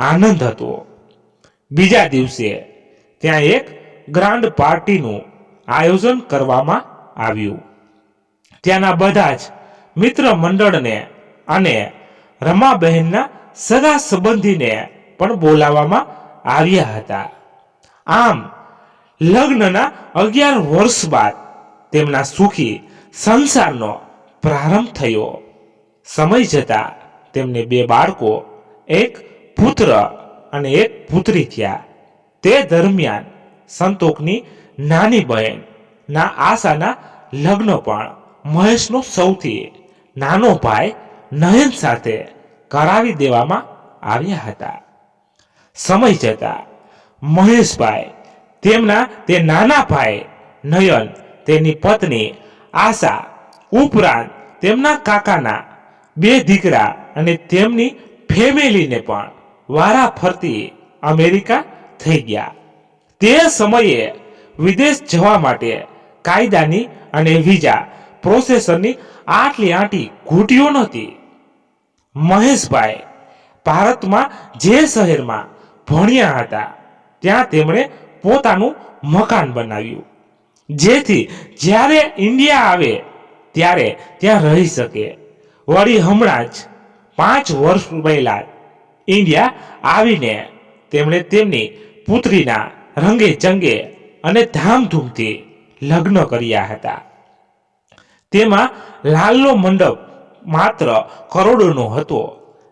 આનંદ હતો. બીજા દિવસે ત્યાં એક ગ્રાન્ડ પાર્ટીનું આયોજન કરવામાં આવ્યું. ત્યાંના બધા જ મિત્ર મંડળને અને રમાબહેનના સગા સંબંધીને પણ બોલાવવામાં આવ્યા હતા. આમ લગ્નના 11 વર્ષ બાદ તેમના સુખી સંસારનો પ્રારંભ થયો. સમય જતા તેમને 2 બાળકો, એક પુત્ર અને એક પુત્રી થયા. તે દરમિયાન સંતોકની નાની બહેન ના આશાના લગ્ન પણ મહેશનો સૌથી નાનો ભાઈ નયન સાથે કરાવી દેવામાં આવ્યા હતા. સમય જતા મહેશભાઈ તેમના તે નાના ભાઈ નયન, તેની પત્ની આશા ઉપરાંત તેમના કાકાના 2 દીકરા અને તેમની ફેમિલીને પણ વારા ફરતી અમેરિકા થઈ ગયા. તે સમયે વિદેશ જવા માટે કાયદાની અને વિઝા પ્રોસેસરની આટલી ઘૂંટીઓ નહોતી. મહેશભાઈ ભારતમાં જે શહેરમાં ભણ્યા હતા ત્યાં તેમણે પોતાનું મકાન બનાવ્યું, જેથી જ્યારે ઇન્ડિયા આવે ત્યારે ત્યાં રહી શકે. વળી હમણાં જ 5 વર્ષ પહેલા ઇન્ડિયા આવીને તેમણે તેમની પુત્રીના રંગે ચંગે અને ધામધૂમથી લગ્ન કર્યા હતા. તેમાં લાલનો મંડપ માત્ર કરોડોનો હતો,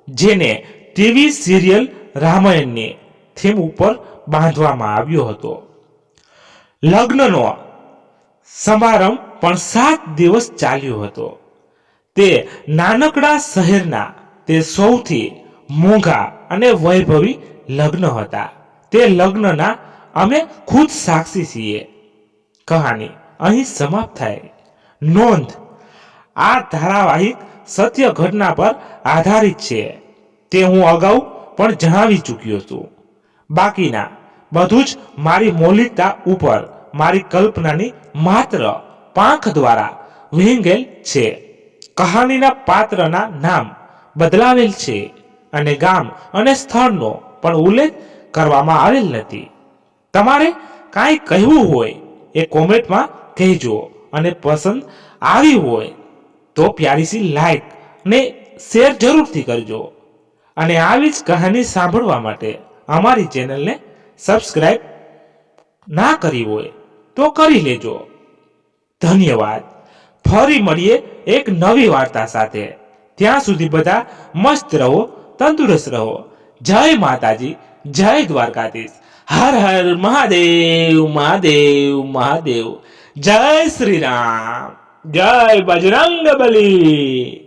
જેને ટીવી સિરિયલ રામાયણની થીમ ઉપર બાંધવામાં આવ્યો હતો. લગ્નનો સમારંભ પણ 7 દિવસ ચાલ્યો હતો. તે નાનકડા શહેરના તે સૌથી મોંઘા અને વૈભવી લગ્ન હતા. તે લગ્નના અમે ખુદ સાક્ષી છીએ. કહાની અહીં સમાપ્ત થાય. નોંધ: આ ધારાવાહિક સત્ય ઘટના પર આધારિત છે તે હું અગાઉ પણ જણાવી ચૂક્યો છું. બાકીના બધું જ મારી મૌલિકતા ઉપર મારી કલ્પનાની માત્ર પાંખ દ્વારા વિહંગેલ છે. કહાનીના પાત્રના નામ બદલાવેલ છે અને ગામ અને સ્થળનો પણ ઉલ્લેખ કરવામાં આવેલ નથી. તમારે કાંઈ કહેવું હોય એ કોમેન્ટમાં કહેજો અને પસંદ આવી હોય તો પ્યારીસી લાઈક ને શેર જરૂરથી કરજો. અને આવી જ કહાની સાંભળવા માટે અમારી ચેનલને સબસ્ક્રાઇબ ના કરી હોય તો કરી લેજો. ધન્યવાદ. ફરી મળીએ એક નવી વાર્તા સાથે. ત્યાં સુધી બધા મસ્ત રહો, તંદુરસ્ત રહો. જય માતાજી, જય દ્વારકાધીશ. હર હર મહાદેવ મહાદેવ મહાદેવ. જય શ્રી રામ, જય બજરંગ બલી.